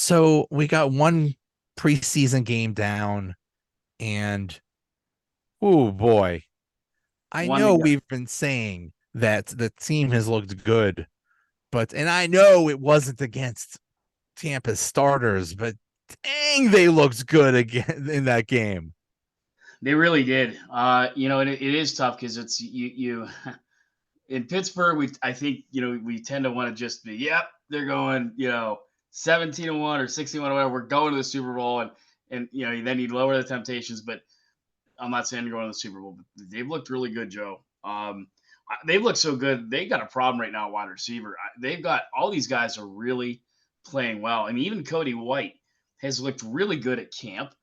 So we got one preseason game down, and oh boy, I One to know go. we've been saying that the team has looked good, and I know it wasn't against Tampa's starters, but dang, they looked good again in that game. They really did. It is tough because it's you in Pittsburgh. I think we tend to want to just be, yep, they're going 17-1 or 16-1 or whatever. We're going to the Super Bowl, and then you lower the temptations. But I'm not saying they're going to the Super Bowl, but they've looked really good, Joe. They've looked so good. They got a problem right now at wide receiver. They've got all these guys are really playing well. I mean, even Cody White has looked really good at camp.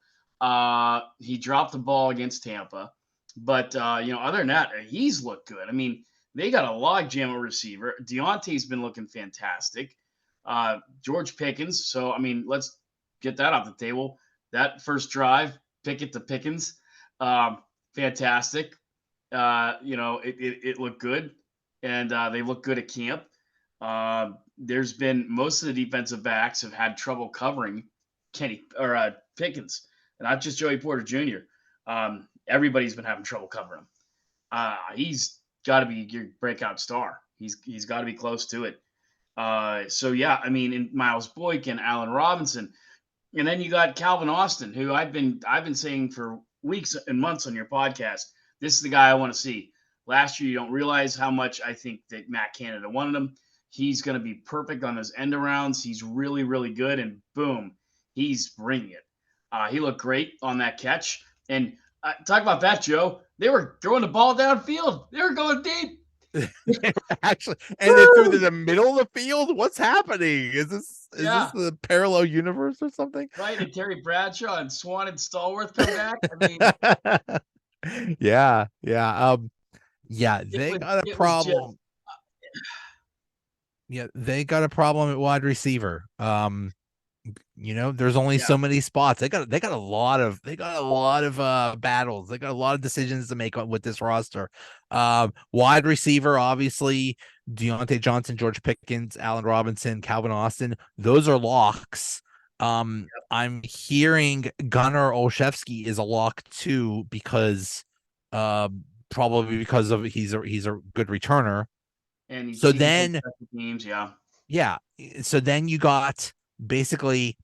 He dropped the ball against Tampa, but other than that, he's looked good. I mean, they got a logjam at receiver. Deontay's been looking fantastic. George Pickens. So I mean, let's get that off the table. That first drive, Pickett to Pickens, um, fantastic. It looked good, and they look good at camp. There's been most of the defensive backs have had trouble covering Kenny or Pickens, and not just Joey Porter Jr. Everybody's been having trouble covering him. He's got to be your breakout star. He's got to be close to it. So yeah, I mean, in Miles Boykin, Allen Robinson, and then you got Calvin Austin, who I've been saying for weeks and months on your podcast. This is the guy I want to see. Last year, you don't realize how much I think that Matt Canada wanted him. He's going to be perfect on those end arounds. He's really, really good, and boom, he's bringing it. He looked great on that catch. And talk about that, Joe. They were throwing the ball downfield. They were going deep. Actually, and then through Woo! the middle of the field, what's happening? Is this Yeah, the parallel universe or something? right. And Terry Bradshaw and Swan and Stallworth come back. I mean, Yeah. Yeah, it they was got a it was just problem. Yeah, they got a problem at wide receiver. There's only yeah. so many spots. They got a lot of battles. They got a lot of decisions to make with this roster. Wide receiver, obviously, Deontay Johnson, George Pickens, Allen Robinson, Calvin Austin. Those are locks. I'm hearing Gunnar Olszewski is a lock too because uh probably because of he's a good returner. And So he can play then special teams. Yeah, yeah. So then you got basically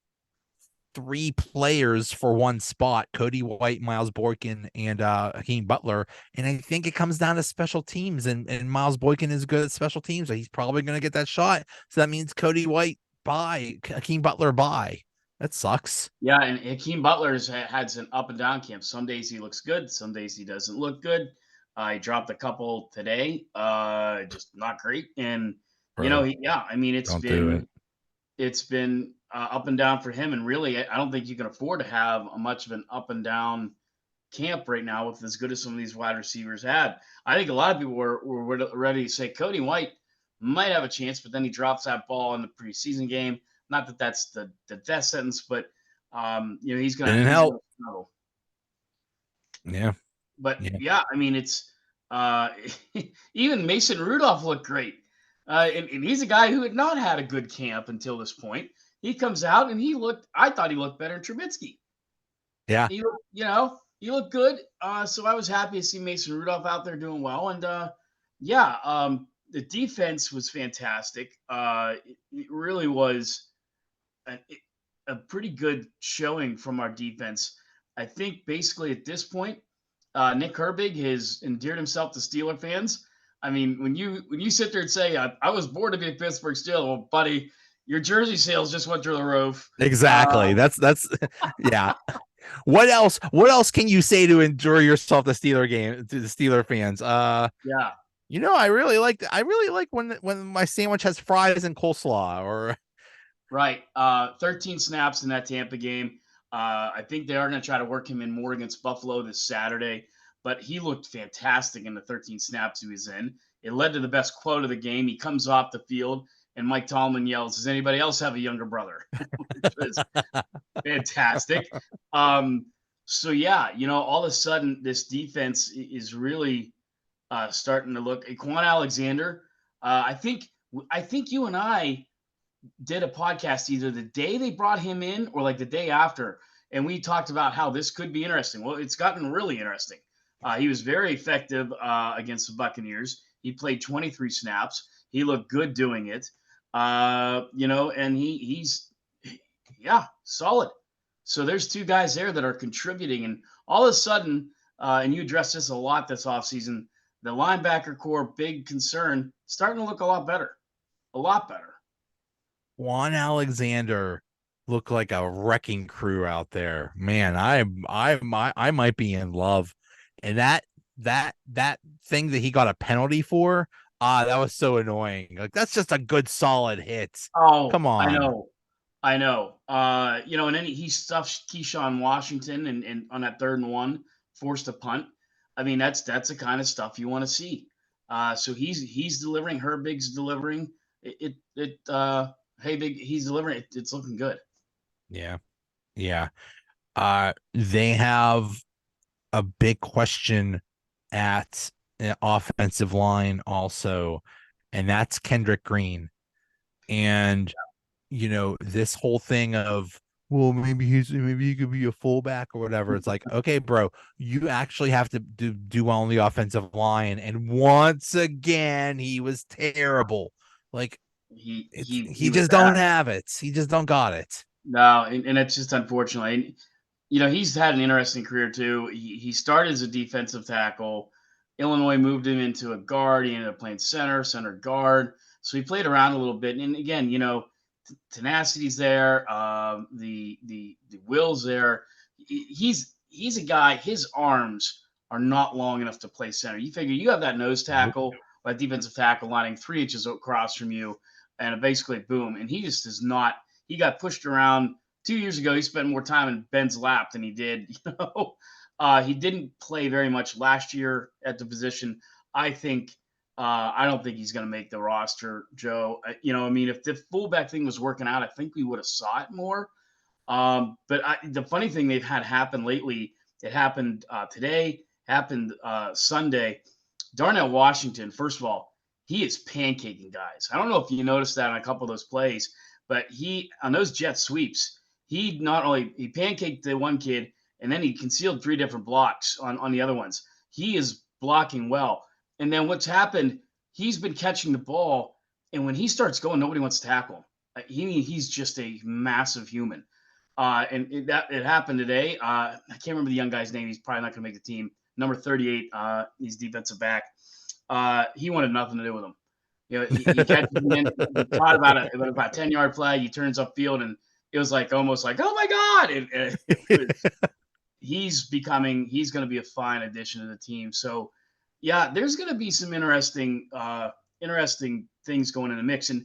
three players for one spot: Cody White, Miles Boykin, and Hakeem Butler. And I think it comes down to special teams, and Miles Boykin is good at special teams, so he's probably going to get that shot. So that means Cody White bye, Hakeem Butler bye. That sucks. yeah. And Hakeem Butler's had some up and down camps. Some days he looks good. Some days he doesn't look good. He dropped a couple today. Just not great. And Bro, yeah. I mean, don't do it. it's been up and down for him. And really, I don't think you can afford to have a much of an up and down camp right now with as good as some of these wide receivers had. I think a lot of people were ready to say Cody White might have a chance, but then he drops that ball in the preseason game. Not that that's the death sentence, but Didn't he's gonna help. struggle. Yeah. But Yeah. yeah, I mean it's uh, even Mason Rudolph looked great, and he's a guy who had not had a good camp until this point. He comes out and I thought he looked better than Trubisky. Yeah. He looked good. So I was happy to see Mason Rudolph out there doing well. And yeah, the defense was fantastic. It really was a, a pretty good showing from our defense. I think basically at this point, Nick Herbig has endeared himself to Steeler fans. I mean, when you sit there and say, I was born to be a Pittsburgh Steeler, well, buddy, your jersey sales just went through the roof. Exactly. That's yeah. What else can you say to enjoy yourself to the Steeler fans? Yeah, I really like when my sandwich has fries and coleslaw or right. 13 snaps in that Tampa game. I think they are going to try to work him in more against Buffalo this Saturday, but he looked fantastic in the 13 snaps he was in. It led to the best quote of the game. He comes off the field, and Mike Tomlin yells, "Does anybody else have a younger brother?" Which was fantastic. Um, so, yeah, all of a sudden, this defense is really starting to look. Quan Alexander, I think you and I did a podcast either the day they brought him in or like the day after, and we talked about how this could be interesting. Well, it's gotten really interesting. He was very effective against the Buccaneers. He played 23 snaps. He looked good doing it. And he's yeah, solid. So there's two guys there that are contributing, and all of a sudden, and you addressed this a lot this offseason, the linebacker core, big concern, starting to look a lot better. A lot better. Juan Alexander looked like a wrecking crew out there. Man, I might be in love. And that thing that he got a penalty for, that was so annoying. Like that's just a good solid hit. Oh, Come I on. know. I know. And then he stuffed Keyshawn Washington and on that 3rd and 1, forced a punt. I mean, that's the kind of stuff you want to see. So he's delivering. Herbig's delivering. Hey Big, he's delivering. It's looking good. Yeah. Yeah. They have a big question at offensive line also, and that's Kendrick Green. And this whole thing of, well, maybe he could be a fullback or whatever. It's like, okay, bro, you actually have to do well on the offensive line. And once again, he was terrible. Like He he was just bad. don't have it. He just don't got it. No, and it's just unfortunate. And, he's had an interesting career too. He started as a defensive tackle. Illinois moved him into a guard. He ended up playing center guard. So he played around a little bit. And again, tenacity's there. The will's there. He's a guy. His arms are not long enough to play center. You figure you have that nose Nope. tackle or that defensive tackle lining 3 inches across from you, and basically boom. And he just is not. He got pushed around 2 years ago. He spent more time in Ben's lap than he did. He didn't play very much last year at the position. I don't think he's going to make the roster, Joe. I mean, if the fullback thing was working out, I think we would have saw it more. But the funny thing they've had happen lately, it happened today, happened Sunday. Darnell Washington, first of all, he is pancaking guys. I don't know if you noticed that on a couple of those plays, but he on those jet sweeps, he not only he pancaked the one kid, and then he concealed 3 different blocks on the other ones. He is blocking well. And then what's happened, he's been catching the ball, and when he starts going, nobody wants to tackle him. He's just a massive human. And it happened today. I can't remember the young guy's name. He's probably not going to make the team. Number 38, he's defensive back. He wanted nothing to do with him. He catches him in. He caught about a 10-yard play. He turns upfield, and it was like almost like, oh my god! He's going to be a fine addition to the team. So, yeah, there's going to be some interesting things going in the mix. And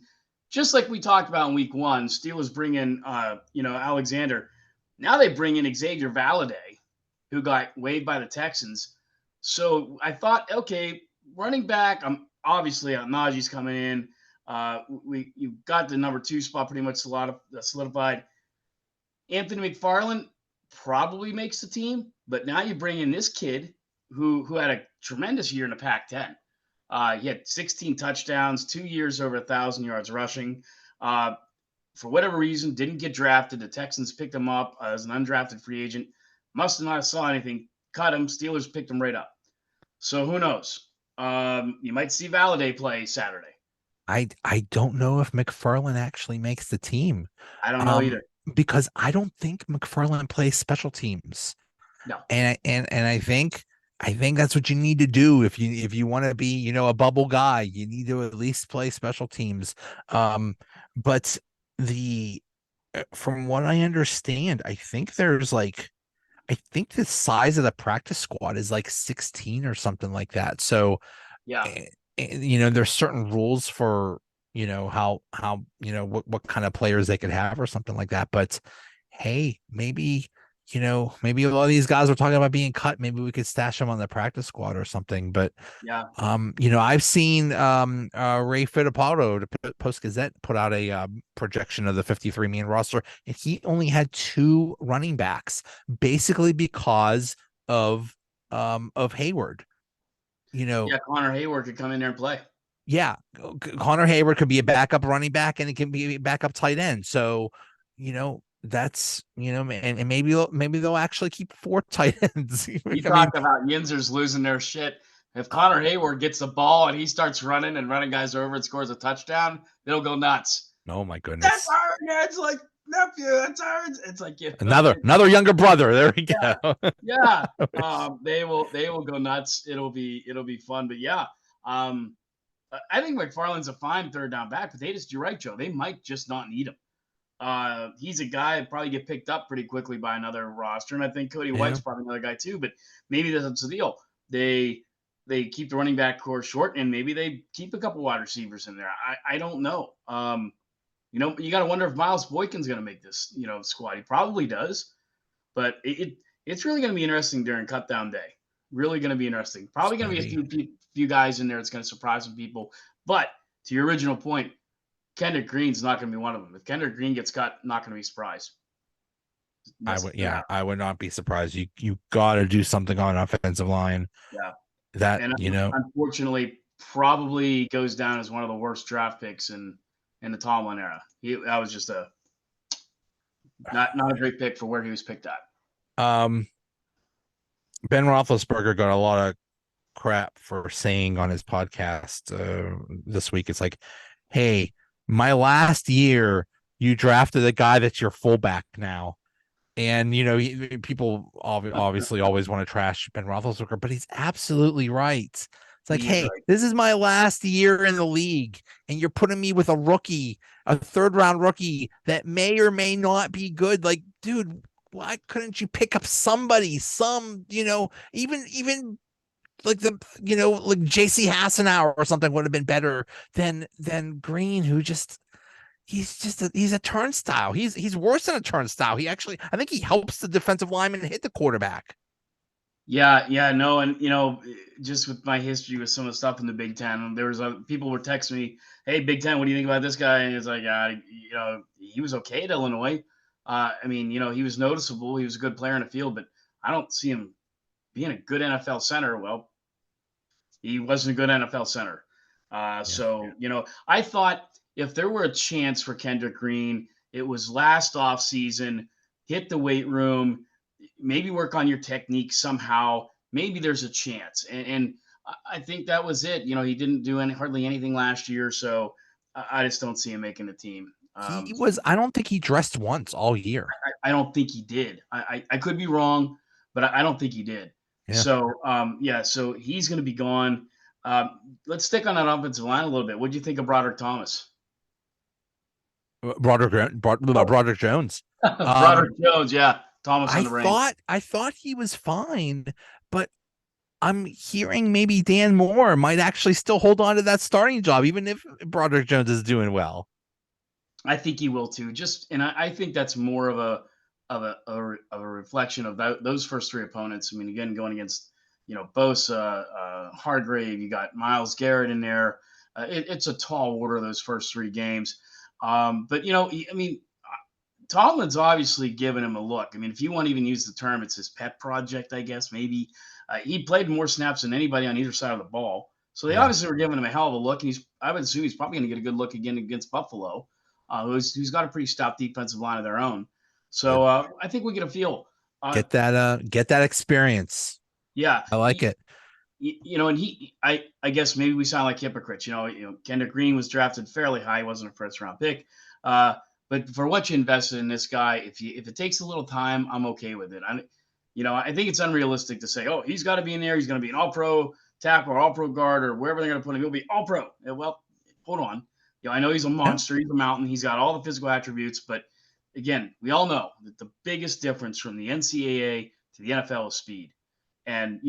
just like we talked about in week 1, Steelers bring in, Alexander. Now they bring in Xavier Valladay, who got waived by the Texans. So I thought, okay, running back, obviously Najee's coming in. You got the number 2 spot pretty much solidified. Anthony McFarland probably makes the team, but now you bring in this kid who had a tremendous year in the Pac-10. He had 16 touchdowns, 2 years over 1,000 yards rushing. For whatever reason, didn't get drafted. The Texans picked him up as an undrafted free agent. Must have not saw anything. Cut him. Steelers picked him right up. So who knows? You might see Valladay play Saturday. I don't know if McFarland actually makes the team. I don't know either. Because I don't think McFarland plays special teams. No. And I think that's what you need to do if you want to be, a bubble guy. You need to at least play special teams. But from what I understand, I think the size of the practice squad is like 16 or something like that. So yeah, there's certain rules for how what kind of players they could have or something like that. But hey, maybe maybe a lot of these guys are talking about being cut. Maybe we could stash them on the practice squad or something. But yeah, I've seen Ray Fittipaldo, the Post Gazette, put out a projection of the 53-man roster, and he only had 2 running backs, basically because of Hayward. yeah. Connor Hayward could come in there and play. yeah, Connor Hayward could be a backup running back and it can be a backup tight end. So, that's, and maybe they'll actually keep 4 tight ends. You I mean, talk about Yinzers losing their shit. If Connor Hayward gets the ball and he starts running and running guys over and scores a touchdown, it'll go nuts. oh my That's goodness. our It's like nephew. That's our. It's like Another younger brother. There we yeah, go. yeah. They will go nuts. It'll be fun. But yeah, I think McFarland's a fine third down back. But you're right, Joe. They might just not need him. He's a guy that probably get picked up pretty quickly by another roster, and I think Cody Yeah. White's probably another guy too. But maybe that's the deal. They keep the running back core short, and maybe they keep a couple wide receivers in there. I don't know. You got to wonder if Miles Boykin's going to make this squad. He probably does, but it's really going to be interesting during cut down day. Really going to be interesting. Probably going to be a few guys in there. It's going to surprise some people. But to your original point, Kendrick Green's not going to be one of them. If Kendrick Green gets cut, not going to be surprised. I would not be surprised. You got to do something on offensive line. Yeah. That, and unfortunately, probably goes down as one of the worst draft picks in the Tomlin era. That was just not a great pick for where he was picked at. Ben Roethlisberger got a lot of crap for saying on his podcast this week. It's like, hey, my last year, you drafted a guy that's your fullback now. And, people obviously always want to trash Ben Roethlisberger, but he's absolutely right. It's like, hey, this is my last year in the league, and you're putting me with a rookie, a third-round rookie that may or may not be good. Like, dude, why couldn't you pick up somebody, even like like JC Hassenauer or something would have been better than Green, who just he's a turnstile. He's worse than a turnstile. I think he helps the defensive lineman hit the quarterback. Yeah, no, and just with my history with some of the stuff in the Big Ten, there was people were texting me, "Hey, Big Ten, what do you think about this guy?" And it's like, he was okay at Illinois. He was noticeable. He was a good player in the field, but I don't see him being a good NFL center. Well, he wasn't a good NFL center. So I thought if there were a chance for Kendrick Green, it was last offseason, hit the weight room, maybe work on your technique somehow. Maybe there's a chance. And I think that was it. He didn't do hardly anything last year. So I just don't see him making the team. I don't think he dressed once all year. I don't think he did. I could be wrong, but I don't think he did. Yeah. So, so he's going to be gone. Let's stick on that offensive line a little bit. What do you think of Broderick Thomas? Broderick Jones. Broderick Jones, yeah. Thomas on the range. I thought he was fine, but I'm hearing maybe Dan Moore might actually still hold on to that starting job, even if Broderick Jones is doing well. I think he will too. I think that's more of a reflection of those first 3 opponents. I mean, again, going against Bosa, Hargrave, you got Myles Garrett in there. It's a tall order those first 3 games. But Tomlin's obviously given him a look. I mean, if you want to even use the term, it's his pet project, I guess. Maybe he played more snaps than anybody on either side of the ball. So they obviously were giving him a hell of a look. And I would assume he's probably going to get a good look again against Buffalo, who's got a pretty stout defensive line of their own. So I think we get a feel. Get that experience. Yeah. I like it. And I guess maybe we sound like hypocrites. Kendrick Green was drafted fairly high. He wasn't a first-round pick. But for what you invested in this guy, if it takes a little time, I'm okay with it. I think it's unrealistic to say, oh, he's got to be in there. He's going to be an all-pro tackle or all-pro guard or wherever they're going to put him. He'll be all-pro. Well, hold on. I know he's a monster. He's a mountain. He's got all the physical attributes. But again, we all know that the biggest difference from the NCAA to the NFL is speed. And,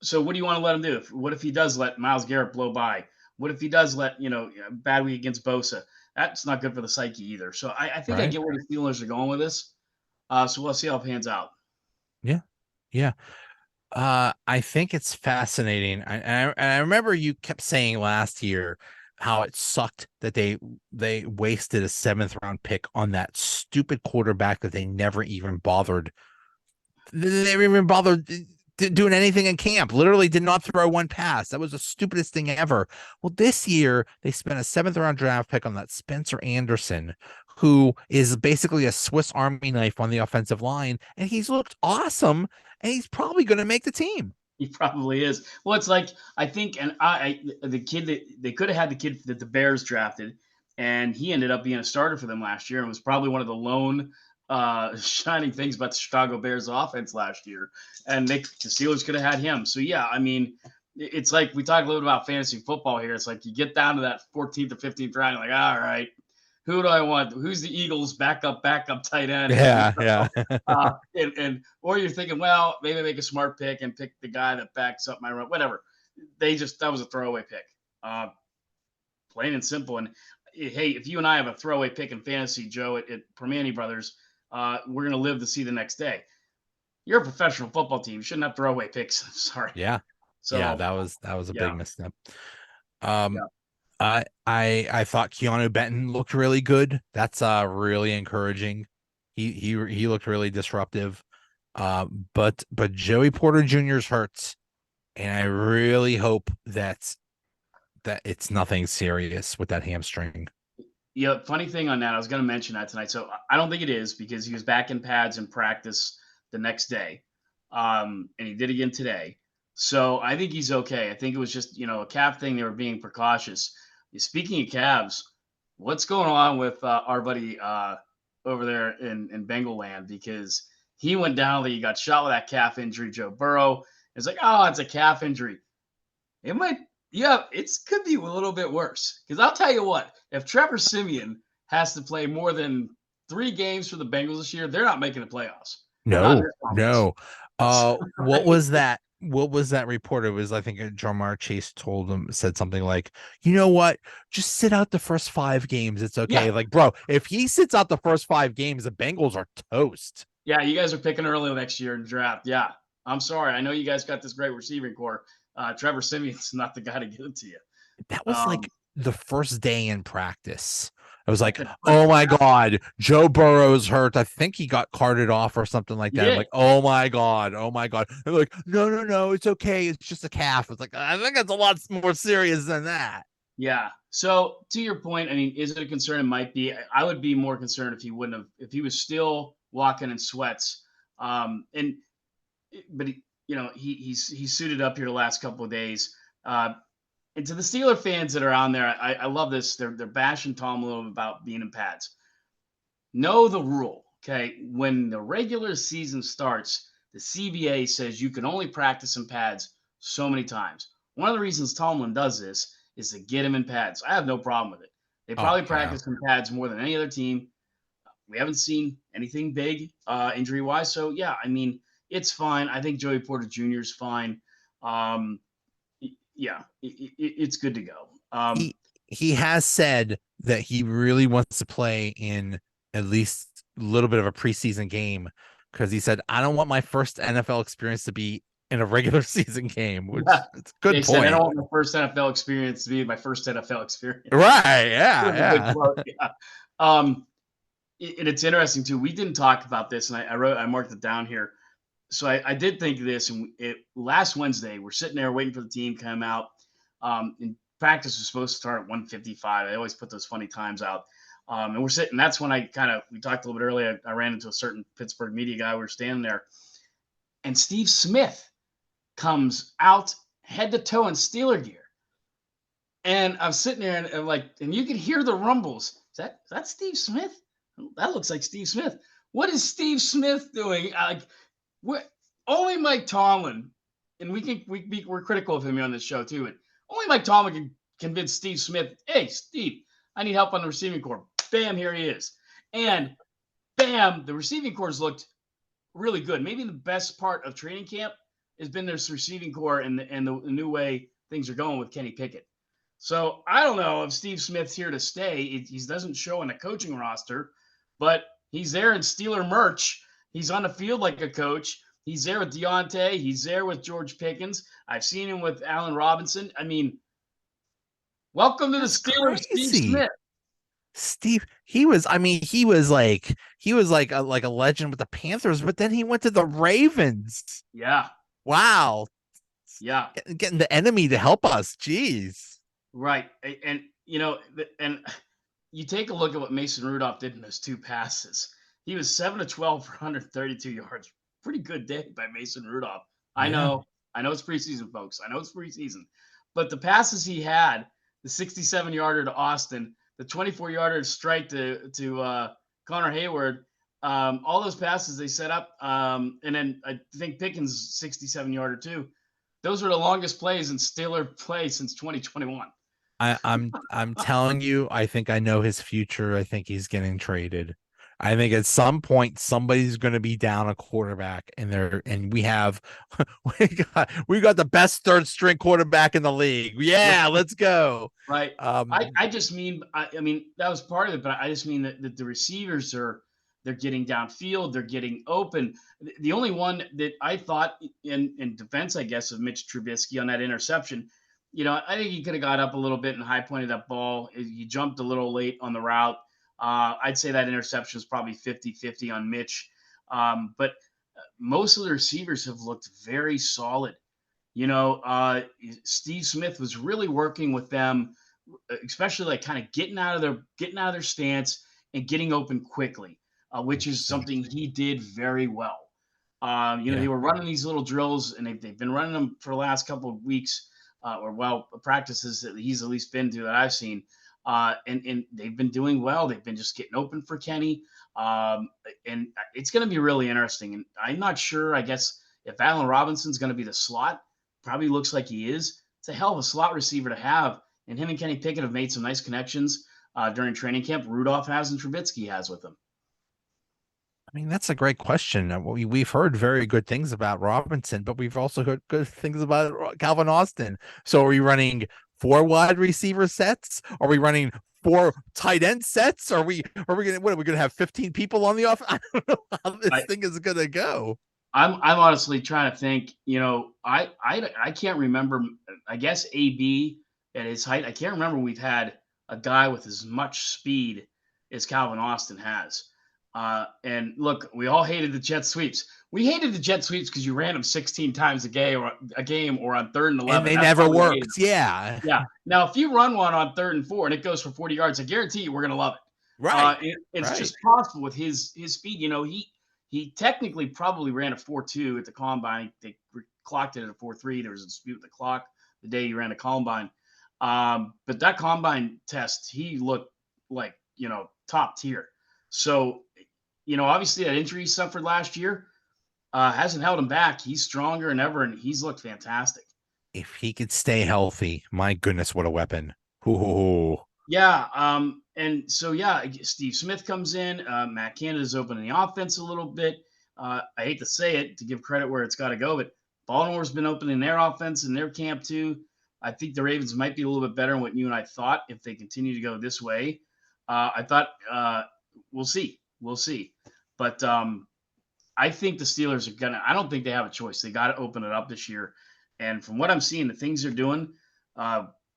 so what do you want to let him do? What if he does let Myles Garrett blow by? What if he does let, bad week against Bosa? That's not good for the psyche either. So I think I get where the Steelers are going with this. So we'll see how it pans out. Yeah. Yeah. I think it's fascinating. I remember you kept saying last year how it sucked that they wasted a 7th round pick on that stupid quarterback that they never even bothered. They never even bothered Didn't doing anything in camp. Literally did not throw one pass. That was the stupidest thing ever. Well, this year they spent a 7th-round draft pick on that Spencer Anderson, who is basically a Swiss Army knife on the offensive line, and he's looked awesome, and he's probably going to make the team. He probably is. Well, it's like I think, and the kid that they could have had the kid that the Bears drafted, and he ended up being a starter for them last year, and was probably one of the lone shining things about the Chicago Bears offense last year. And the Steelers could have had him. So yeah, I mean, it's like we talk a little bit about fantasy football here. It's like you get down to that 14th or 15th round, you're like, all right, who do I want? Who's the Eagles' backup tight end? Yeah, yeah. And or you're thinking, well, maybe make a smart pick and pick the guy that backs up my run. Whatever. That was a throwaway pick, plain and simple. And hey, if you and I have a throwaway pick in fantasy, Joe, at Permani Brothers, we're gonna live to see the next day. You're a professional football team. You shouldn't have throwaway picks. Sorry. Yeah. So yeah, that was a yeah, big misstep. yeah. I thought Keanu Benton looked really good. That's really encouraging. He looked really disruptive. But Joey Porter Jr.'s hurt, and I really hope that it's nothing serious with that hamstring. Yeah, funny thing on that, I was going to mention that tonight. So I don't think it is because he was back in pads in practice the next day, and he did again today. So I think he's okay. I think it was just a calf thing. They were being precautious. Speaking of calves, what's going on with our buddy over there in Bengal land? Because he went down, he got shot with that calf injury. Joe Burrow. It's like, oh, it's a calf injury. It might, yeah, it could be a little bit worse. Because I'll tell you what, if Trevor Siemian has to play more than 3 games for the Bengals this year, they're not making the playoffs. No. What Right? was that? What was that report? It was, I think, Jamar Chase said something like, you know what? Just sit out the first 5 games. It's okay. Yeah. Like, bro, if he sits out the first 5 games, the Bengals are toast. Yeah, you guys are picking early next year in draft. Yeah. I'm sorry. I know you guys got this great receiving core. Trevor Siemian's not the guy to give it to you. That was Um, like the first day in practice. I was like, oh my God, Joe Burrow's hurt. I think he got carted off or something like that. I'm like, oh my God. I'm like, no, it's okay. It's just a calf. It's like, I think it's a lot more serious than that. Yeah. So to your point, I mean, is it a concern? It might be. I would be more concerned if he was still walking in sweats. And but he's suited up here the last couple of days. And to the Steeler fans that are on there, I love this. They're bashing Tom a little bit about being in pads. Know the rule, okay? When the regular season starts, the CBA says you can only practice in pads so many times. One of the reasons Tomlin does this is to get him in pads. I have no problem with it. They probably practice in pads more than any other team. We haven't seen anything big injury wise, so yeah, I mean it's fine. I think Joey Porter Jr. is fine. Yeah, it's good to go. He has said that he really wants to play in at least a little bit of a preseason game because he said, I don't want my first NFL experience to be in a regular season game, which it's a good point. Said, I don't want my first NFL experience to be my first NFL experience. Right. Yeah. And it's interesting too. We didn't talk about this, and I marked it down here. So I did think of this, and last Wednesday, we're sitting there waiting for the team to come out. And practice was supposed to start at 1:55. I always put those funny times out. And we're sitting. That's when we talked a little bit earlier. I ran into a certain Pittsburgh media guy. We were standing there, and Steve Smith comes out head to toe in Steeler gear. And I'm sitting there, and I'm like, and you can hear the rumbles. Is that Steve Smith? That looks like Steve Smith. What is Steve Smith doing? Only Mike Tomlin, and we're critical of him here on this show too. And only Mike Tomlin can convince Steve Smith, hey, Steve, I need help on the receiving corps. Bam, here he is. And bam, the receiving corps looked really good. Maybe the best part of training camp has been this receiving corps and the new way things are going with Kenny Pickett. So I don't know if Steve Smith's here to stay. He doesn't show on the coaching roster, but he's there in Steeler merch. He's on the field like a coach. He's there with Deontay. He's there with George Pickens. I've seen him with Allen Robinson. I mean, welcome to the Steelers, Steve Smith. Steve, he was like a legend with the Panthers, but then he went to the Ravens. Yeah. Wow. Yeah, Getting the enemy to help us. Jeez. right. And and you take a look at what Mason Rudolph did in those two passes. He was 7 of 12 for 132 yards. Pretty good day by Mason Rudolph. I Yeah. know, I know it's preseason, folks. I know it's preseason, but the passes he had, the 67-yarder to Austin, the 24-yarder strike to Connor Hayward, all those passes they set up, and then I think Pickens' 67-yarder too. Those are the longest plays in Steeler play since 2021. I'm telling you, I think I know his future. I think he's getting traded. I think at some point somebody's going to be down a quarterback, and we have we got the best third string quarterback in the league. Yeah, let's go. Right. Um, I just mean I mean that was part of it, but I just mean that the receivers they're getting downfield, they're getting open. The only one that I thought in defense, I guess, of Mitch Trubisky on that interception, I think he could have got up a little bit and high pointed that ball. He jumped a little late on the route. I'd say that interception is probably 50-50 on Mitch. But most of the receivers have looked very solid. Steve Smith was really working with them, especially like kind of getting out of their stance and getting open quickly, which is interesting. something he did very well. Yeah. They were running these little drills, and they've been running them for the last couple of weeks, practices that he's at least been to that I've seen. And they've been doing well. They've been just getting open for Kenny, and it's going to be really interesting. And I'm not sure. I guess if Allen Robinson's going to be the slot, probably looks like he is. It's a hell of a slot receiver to have. And him and Kenny Pickett have made some nice connections during training camp. Rudolph has and Trubisky has with him. I mean, that's a great question. We've heard very good things about Robinson, but we've also heard good things about Calvin Austin. So are we running four wide receiver sets? Are we running four tight end sets? Are we gonna have 15 people on the off? I don't know how this I, thing is gonna go. I'm honestly trying to think. I can't remember. I guess AB at his height. I can't remember we've had a guy with as much speed as Calvin Austin has. And look, we all hated the jet sweeps. We hated the jet sweeps because you ran them 16 times a game or on third and And 11. they That's why never we hated them. worked. Yeah. Yeah. Now, if you run one on 3rd and 4 and it goes for 40 yards, I guarantee you we're going to love it. Right. It's Right. just possible with his speed. He technically probably ran a 4.2 at the combine. They clocked it at a 4.3. There was a dispute with the clock the day he ran a combine. But that combine test, he looked like, top tier. So, obviously that injury he suffered last year hasn't held him back. He's stronger than ever, and he's looked fantastic. If he could stay healthy, my goodness, what a weapon. Ooh. Yeah. And so, yeah, Steve Smith comes in. Matt Canada's opening the offense a little bit. I hate to say it, to give credit where it's got to go, but Baltimore's been opening their offense in their camp too. I think the Ravens might be a little bit better than what you and I thought if they continue to go this way. I thought we'll see. We'll see. But I think the Steelers are going to – I don't think they have a choice. They got to open it up this year. And from what I'm seeing, the things they're doing,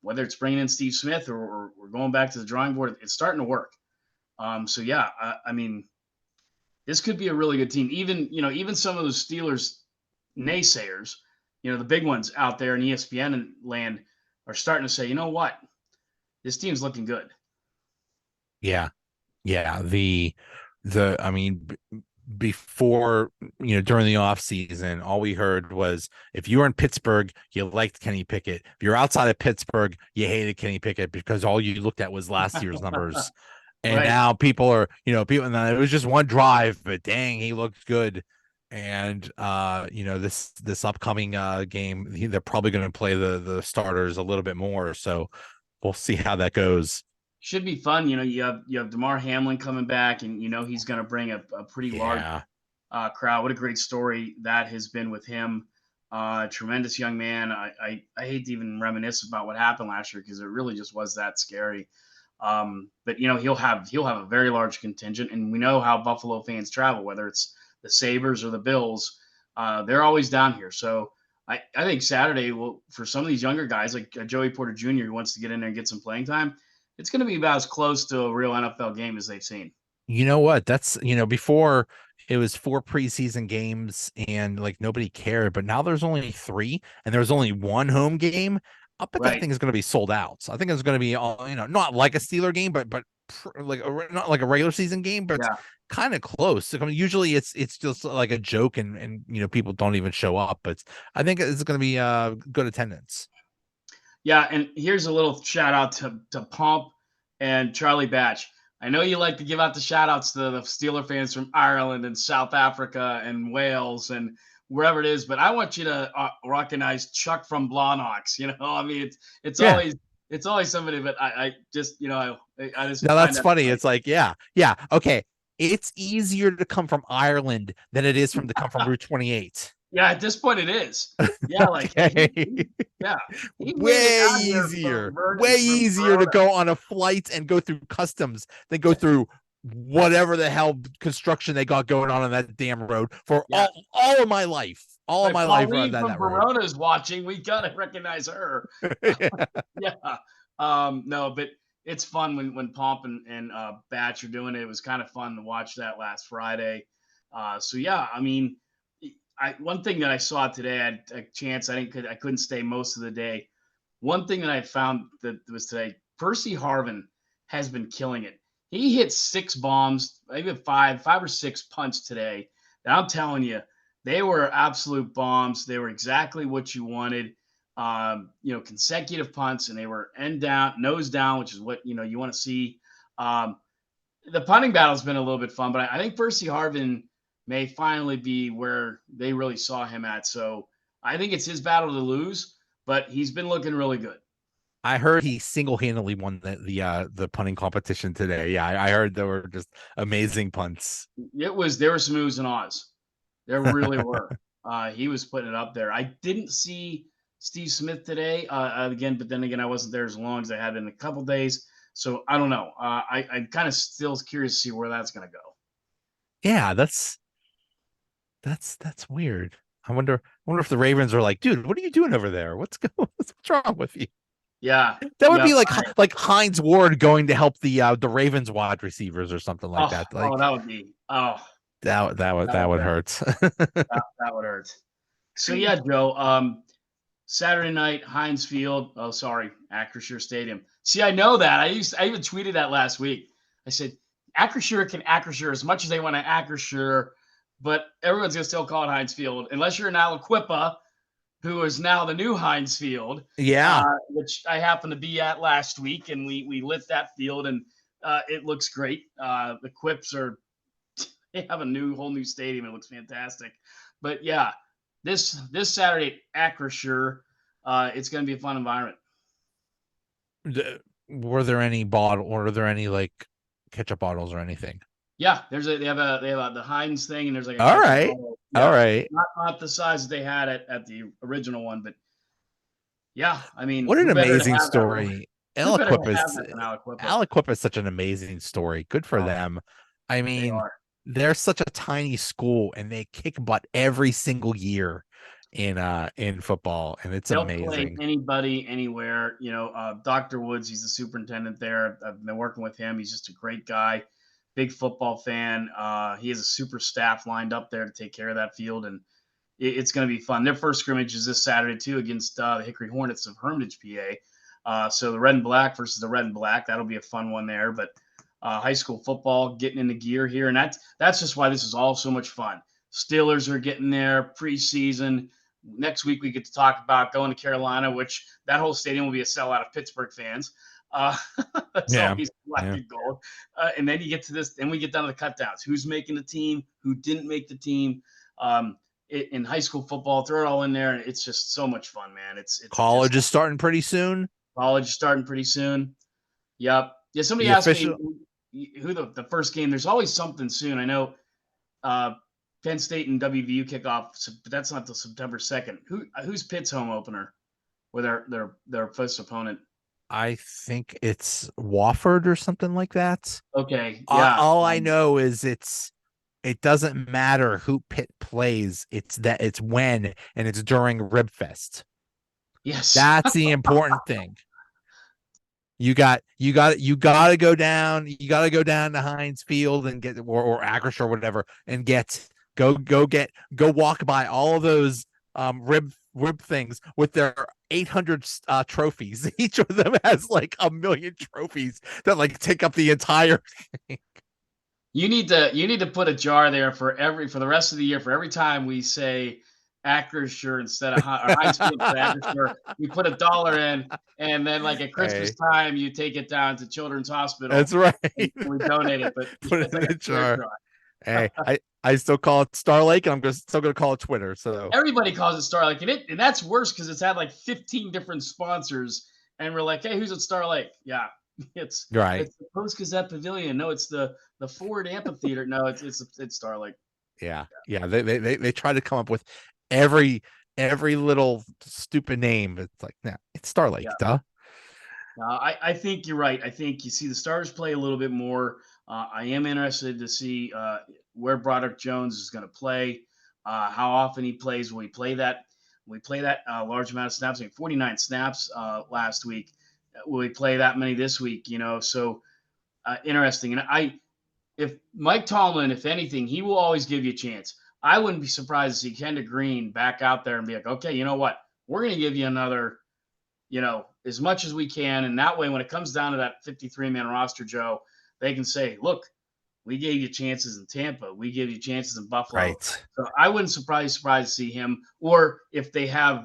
whether it's bringing in Steve Smith or going back to the drawing board, it's starting to work. So yeah, I mean, this could be a really good team. Even some of those Steelers naysayers, the big ones out there in ESPN land are starting to say, you know what, this team's looking good. Yeah. Yeah. I mean, before, during the off season, all we heard was if you were in Pittsburgh, you liked Kenny Pickett. If you're outside of Pittsburgh, you hated Kenny Pickett because all you looked at was last year's numbers. And Right. now people are, and it was just one drive, but dang, he looked good. And this upcoming game, they're probably going to play the starters a little bit more. So we'll see how that goes. Should be fun. You have Damar Hamlin coming back, and he's going to bring a pretty large Yeah. crowd. What a great story that has been with him. Tremendous young man. I hate to even reminisce about what happened last year because it really just was that scary. But he'll have a very large contingent, and we know how Buffalo fans travel, whether it's the Sabres or the Bills. They're always down here. So I think Saturday will, for some of these younger guys like Joey Porter Jr. who wants to get in there and get some playing time, it's going to be about as close to a real NFL game as they've seen. You know what? That's, before it was 4 preseason games and like nobody cared, but now there's only 3 and there's only 1 home game. I bet that Right. thing is going to be sold out. So I think it's going to be all, not like a Steeler game, but not like a regular season game, but Yeah. kind of close. I mean, usually it's just like a joke and people don't even show up, but I think it's going to be good attendance. Yeah, and here's a little shout out to Pomp and Charlie Batch. I know you like to give out the shout outs to the Steeler fans from Ireland and South Africa and Wales and wherever it is, but I want you to recognize Chuck from Blawnox. I mean, it's Yeah. always somebody, but I just I just Now find that's that funny. funny. It's like, yeah, yeah, okay. It's easier to come from Ireland than it is to come from Route 28. Yeah, at this point it is. Yeah, like Okay. yeah, he made it Way out here easier, way from easier to Verona. go on a flight and go through customs than go through whatever the hell construction they got going on that damn road for Yeah. all of my life. All of But my life around Pauline from that road. Verona is watching. We gotta recognize her. Yeah. No, but it's fun when Pomp and Batch are doing it. It was kind of fun to watch that last Friday. So yeah, I mean, one thing that I saw today, I had a chance. I couldn't stay most of the day. One thing that I found that was today, Percy Harvin has been killing it. He hit 6 bombs, maybe five or six punts today. And I'm telling you, they were absolute bombs. They were exactly what you wanted. Consecutive punts, and they were end down, nose down, which is what you want to see. Um, the punting battle's been a little bit fun, but I think Percy Harvin may finally be where they really saw him at. So I think it's his battle to lose, but he's been looking really good. I heard he single-handedly won the punting competition today. Yeah, I heard there were just amazing punts. There were some oohs and ahs. There really were. He was putting it up there. I didn't see Steve Smith today again, but then again, I wasn't there as long as I had in a couple days. So I don't know. I'm kind of still curious to see where that's going to go. Yeah, that's weird. I wonder if the Ravens are like, dude, what are you doing over there? What's wrong with you? Yeah. That would Yeah. be like Hines Ward going to help the Ravens wide receivers or something like that. Like That would be that would hurt. that would hurt. So yeah, Joe. Saturday night, Heinz Field. Oh, sorry, Acrisure Stadium. See, I know that. I even tweeted that last week. I said Acrisure can Acrisure as much as they want to Acrisure, but everyone's gonna still call it Heinz Field unless you're in Aliquippa, who is now the new Heinz Field. Yeah. Which I happened to be at last week, and we lit that field, and it looks great. The Quips they have a whole new stadium. It looks fantastic. But yeah, this Saturday at Acrisure, it's going to be a fun environment. Were there any like ketchup bottles or anything? Yeah, they have the Heinz thing, and there's like a all right, bottle. Yeah, all right. Not the size that they had at the original one, but yeah, I mean, What an who better to amazing have story. Who better to have that than Aliquippa? Aliquippa is such an amazing story. Good for them. I mean, they're such a tiny school and they kick butt every single year in football, and it's They'll amazing. Play anybody, anywhere. Dr. Woods, he's the superintendent there. I've been working with him. He's just a great guy, big football fan. He has a super staff lined up there to take care of that field, and it's going to be fun. Their first scrimmage is this Saturday too against the Hickory Hornets of Hermitage, PA. So the red and black versus the red and black. That'll be a fun one there. But high school football getting into gear here, and that's just why this is all so much fun. Steelers are getting there preseason. Next week we get to talk about going to Carolina, which that whole stadium will be a sellout of Pittsburgh fans. That's always black and gold. And then you get to this, and we get down to the cutdowns. Who's making the team? Who didn't make the team? In high school football, throw it all in there, and it's just so much fun, man. It's college is starting pretty soon. College is starting pretty soon. Yep. Yeah. Somebody asked me who the first game. There's always something soon. I know. Penn State and WVU kick off, but that's not till September 2nd. Who's Pitt's home opener with their first opponent? I think it's Wofford or something like that. Okay, yeah. All I know is it doesn't matter who Pitt plays. It's when, and it's during Ribfest. Yes, that's the important thing. You gotta go down. You gotta go down to Heinz Field and get or Acrisure or whatever and go walk by all of those rib things with their 800 trophies. Each of them has like a million trophies that like take up the entire thing. You need to put a jar there for the rest of the year for every time we say Acrisure instead of or Heinz Field for Acrisure. You put $1 in, and then like at Christmas Hey, time, you take it down to Children's Hospital that's right. and we donate it. But Put it's it in like a the spirit jar. jar. Hey, I still call it Star Lake, and still gonna call it Twitter. So Everybody calls it Star Lake, and that's worse because it's had like 15 different sponsors, and we're like, hey, who's at Star Lake? Yeah, it's right. it's the Post Gazette Pavilion. No, it's the Ford Amphitheater. No, it's Star Lake. Yeah, yeah. They try to come up with every every little stupid name. It's like, nah, it's Star Lake, Yeah. duh. I think you're right. I think you see the Stars play a little bit more. I am interested to see where Broderick Jones is going to play, how often he plays. Will he play that? Will he play that large amount of snaps? I mean, 49 snaps last week. Will he play that many this week? So interesting. And if Mike Tomlin, if anything, he will always give you a chance. I wouldn't be surprised to see Kendra Green back out there and be like, okay, you know what? We're going to give you another as much as we can. And that way, when it comes down to that 53-man roster, Joe, they can say, look, we gave you chances in Tampa. We gave you chances in Buffalo. Right. So I wouldn't surprised to see him. Or if they are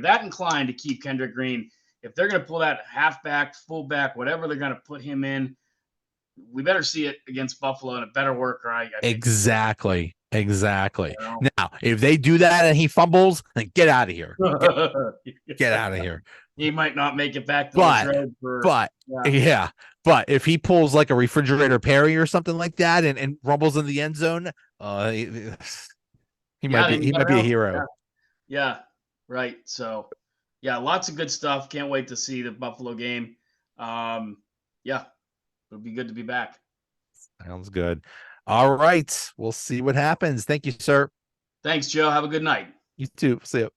that inclined to keep Kendrick Green, if they're going to pull that halfback, fullback, whatever they're going to put him in, we better see it against Buffalo and it better work. Or I think Exactly. Exactly. you Now, if they do that and he fumbles, then get out of here. know. Get out of here. He might not make it back to But Latrobe for. but Yeah. yeah. But if he pulls like a refrigerator Perry or something like that and rumbles in the end zone, he might Then you be a never know. hero. Yeah, right. So, yeah, lots of good stuff. Can't wait to see the Buffalo game. Yeah, it'll be good to be back. Sounds good. All right. We'll see what happens. Thank you, sir. Thanks, Joe. Have a good night. You too. See you.